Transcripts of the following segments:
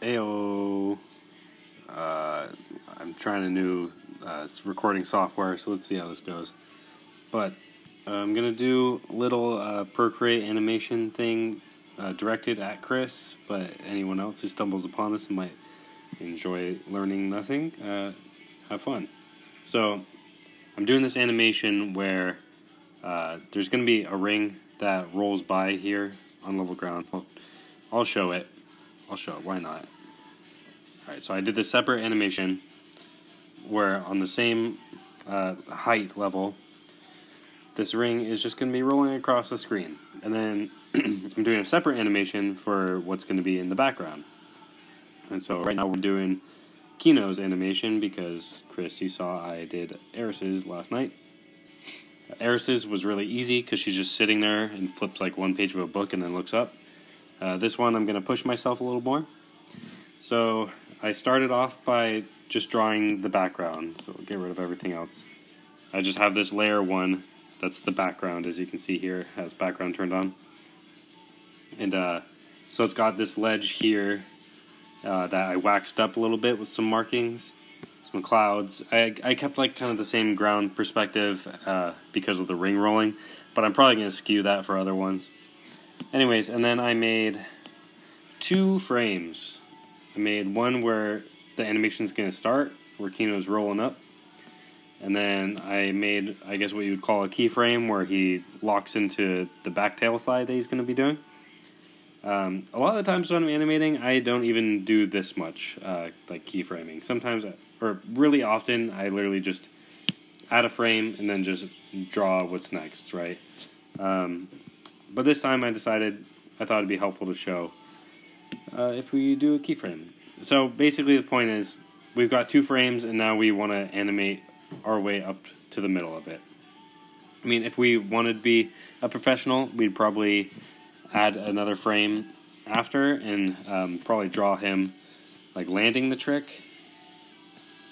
Ayo. I'm trying a new recording software, so let's see how this goes. But I'm going to do a little Procreate animation thing directed at Chris, but anyone else who stumbles upon this and might enjoy learning nothing, have fun. So I'm doing this animation where there's going to be a ring that rolls by here on level ground. I'll show it. Why not? Alright, so I did this separate animation where on the same height level, this ring is just going to be rolling across the screen. And then I'm doing a separate animation for what's going to be in the background. And so right now we're doing Kino's animation because, Chris, you saw I did Eris's last night. Eris's was really easy because she's just sitting there and flips like one page of a book and then looks up. This one I'm going to push myself a little more. So I started off by just drawing the background, so get rid of everything else. I just have this layer 1, that's the background, as you can see here, has background turned on. And so it's got this ledge here that I waxed up a little bit with some markings, some clouds. I kept like kind of the same ground perspective because of the ring rolling, but I'm probably going to skew that for other ones. Anyways, and then I made 2 frames. I made one where the animation's going to start, where Kino's rolling up. And then I made, I guess what you would call a keyframe, where he locks into the back tail slide that he's going to be doing. A lot of the times when I'm animating, I don't even do this much, like keyframing. Sometimes, or really often, I literally just add a frame and then just draw what's next, right? But this time I decided I thought it'd be helpful to show if we do a keyframe. So basically the point is we've got 2 frames and now we want to animate our way up to the middle of it. I mean, if we wanted to be a professional, we'd probably add another frame after and probably draw him like landing the trick.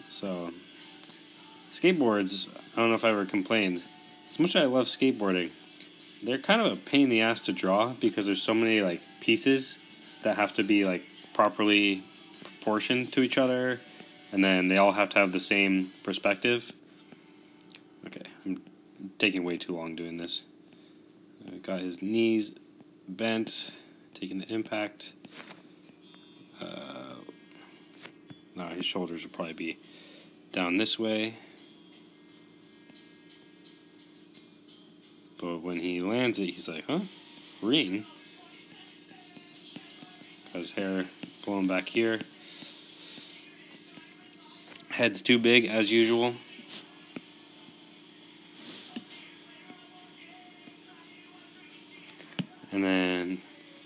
So skateboards, I don't know if I ever complained. As much as I love skateboarding, they're kind of a pain in the ass to draw because there's so many like pieces that have to be like properly proportioned to each other, and then they all have to have the same perspective. Okay, I'm taking way too long doing this. I've got his knees bent, taking the impact. No, his shoulders will probably be down this way. But when he lands it, he's like, huh? Ring? Got his hair blowing back here. Head's too big, as usual. And then,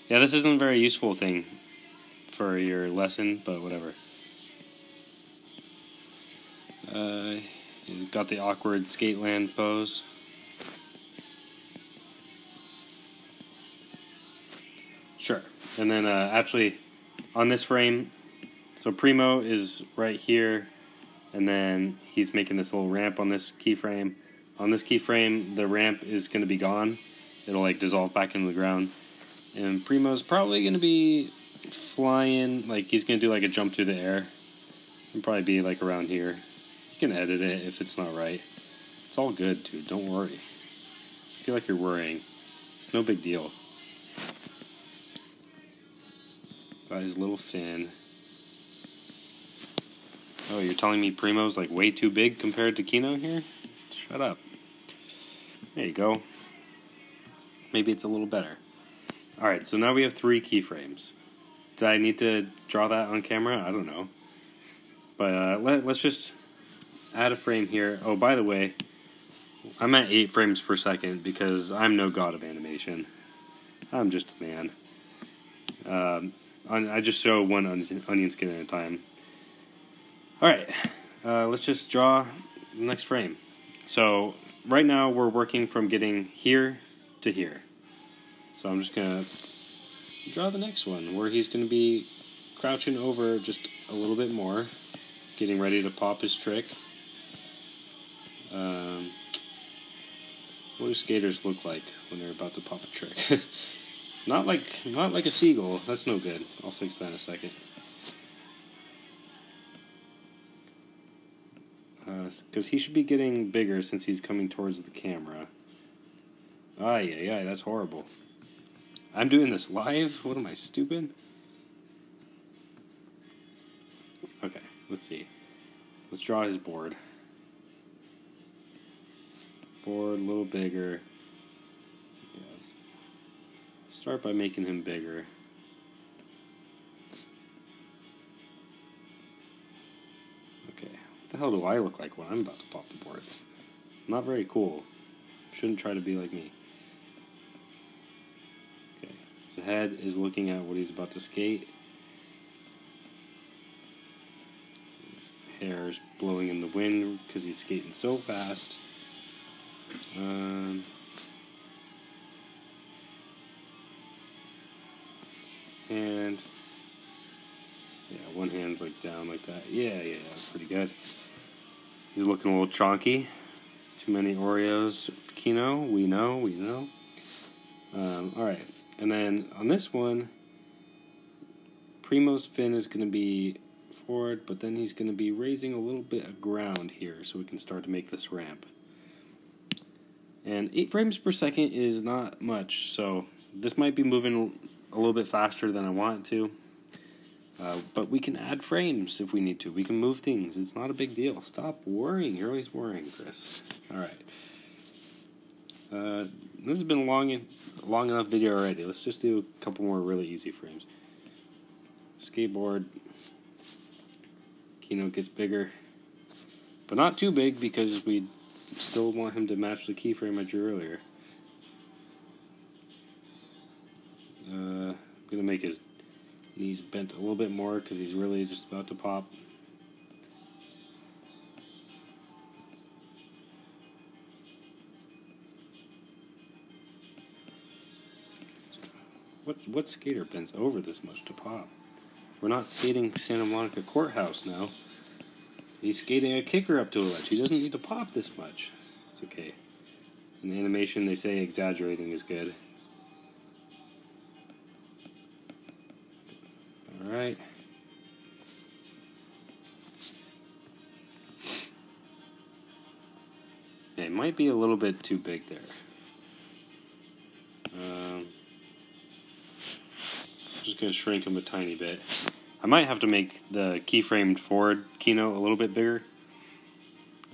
yeah, this isn't a very useful thing for your lesson, but whatever. He's got the awkward skate land pose. Sure. And then actually on this frame, so Primo is right here, and then he's making this little ramp on this keyframe. On this keyframe, the ramp is going to be gone. It'll like dissolve back into the ground. And Primo's probably going to be flying, like he's going to do like a jump through the air. It'll probably be like around here. You can edit it if it's not right. It's all good, dude. Don't worry. I feel like you're worrying. It's no big deal. Got his little fin. Oh, you're telling me Primo's like way too big compared to Kino here? Shut up. There you go. Maybe it's a little better. Alright, so now we have 3 keyframes. Did I need to draw that on camera? I don't know. But let's just add a frame here. Oh, by the way, I'm at 8 frames per second because I'm no god of animation. I'm just a man. I just show one onion skin at a time. Alright, let's just draw the next frame. So, right now we're working from getting here to here. So I'm just going to draw the next one, where he's going to be crouching over just a little bit more, getting ready to pop his trick. What do skaters look like when they're about to pop a trick? Not like a seagull. That's no good. I'll fix that in a second. Because he should be getting bigger since he's coming towards the camera. Yeah, that's horrible. I'm doing this live? What am I, stupid? Okay, let's see. Let's draw his board. Board, a little bigger. Yeah, let's start by making him bigger. Okay, what the hell do I look like when I'm about to pop the board? Not very cool. Shouldn't try to be like me. Okay, his head is looking at what he's about to skate. His hair is blowing in the wind because he's skating so fast. And yeah, one hand's like down like that. Yeah, that's pretty good. He's looking a little chonky. Too many Oreos. Kino, we know. Alright, and then on this one, Primo's fin is going to be forward, but then he's going to be raising a little bit of ground here so we can start to make this ramp. And 8 frames per second is not much, so this might be moving a little bit faster than I want it to. But we can add frames if we need to. We can move things. It's not a big deal. Stop worrying. You're always worrying, Chris. Alright. This has been a long enough video already. Let's just do a couple more really easy frames. Skateboard. Kino gets bigger. But not too big because we still want him to match the keyframe I drew earlier. I'm going to make his knees bent a little bit more because he's really just about to pop. What skater bends over this much to pop? We're not skating Santa Monica Courthouse now. He's skating a kicker up to a ledge. He doesn't need to pop this much. It's okay. In animation, they say exaggerating is good. Alright. Yeah, it might be a little bit too big there. Just going to shrink him a tiny bit. I might have to make the keyframed forward Kino a little bit bigger.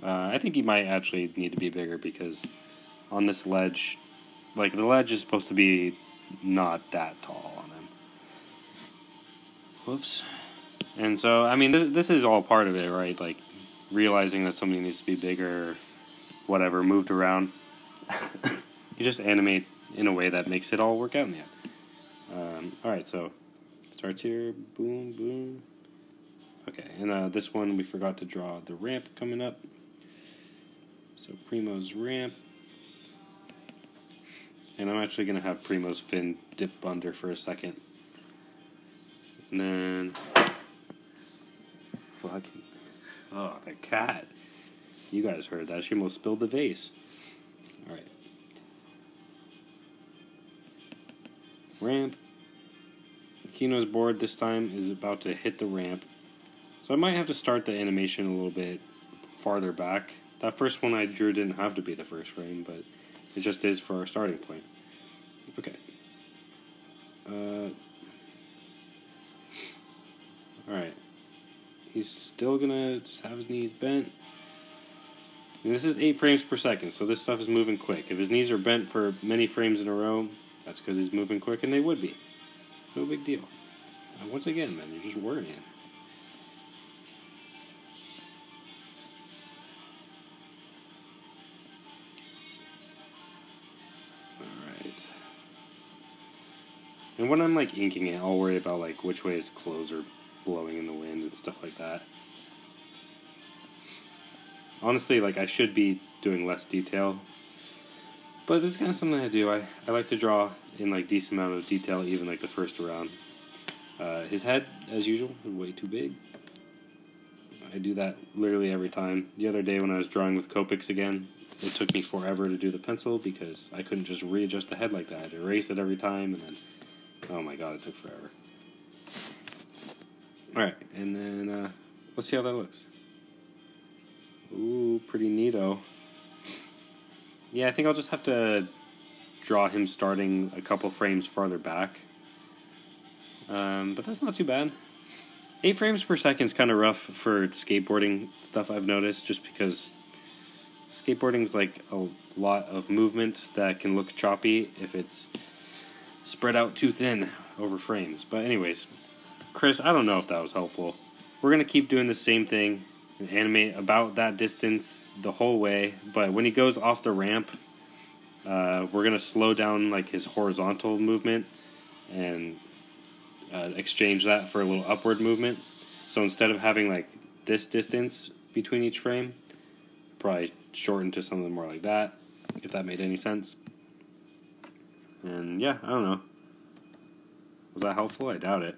I think he might actually need to be bigger because on this ledge, like the ledge is supposed to be not that tall on him. Whoops. And so, I mean, this is all part of it, right? Like realizing that something needs to be bigger or whatever, moved around. You just animate in a way that makes it all work out in the end. Alright, so starts here, boom, boom. Okay, and this one we forgot to draw the ramp coming up. So Primo's ramp. And I'm actually going to have Primo's fin dip under for a second. And then... Fucking... Oh, that cat. You guys heard that. She almost spilled the vase. Alright. Ramp. Kino's board this time is about to hit the ramp. So I might have to start the animation a little bit farther back. That first one I drew didn't have to be the first frame, but it just is for our starting point. Okay. Alright. He's still gonna just have his knees bent. And this is 8 frames per second, so this stuff is moving quick. If his knees are bent for many frames in a row, that's because he's moving quick, and they would be. No big deal. Once again, man, you're just worrying. Alright. And when I'm, like, inking it, I'll worry about, like, which way his clothes are blowing in the wind and stuff like that. Honestly, like, I should be doing less detail. But this is kind of something I do. I like to draw in, like, decent amount of detail, even, like, the first round. His head, as usual, is way too big. I do that literally every time. The other day when I was drawing with Copics again, it took me forever to do the pencil because I couldn't just readjust the head like that. I had to erase it every time, and then, oh my god, it took forever. Alright, and then, let's see how that looks. Ooh, pretty neato. Yeah, I think I'll just have to draw him starting a couple frames farther back. But that's not too bad. 8 frames per second is kind of rough for skateboarding stuff, I've noticed, just because skateboarding's like a lot of movement that can look choppy if it's spread out too thin over frames. But anyways, Chris, I don't know if that was helpful. We're going to keep doing the same thing and animate about that distance the whole way, but when he goes off the ramp, we're going to slow down like his horizontal movement and exchange that for a little upward movement. So instead of having like this distance between each frame, probably shorten to something more like that, if that made any sense. And yeah, I don't know. Was that helpful? I doubt it.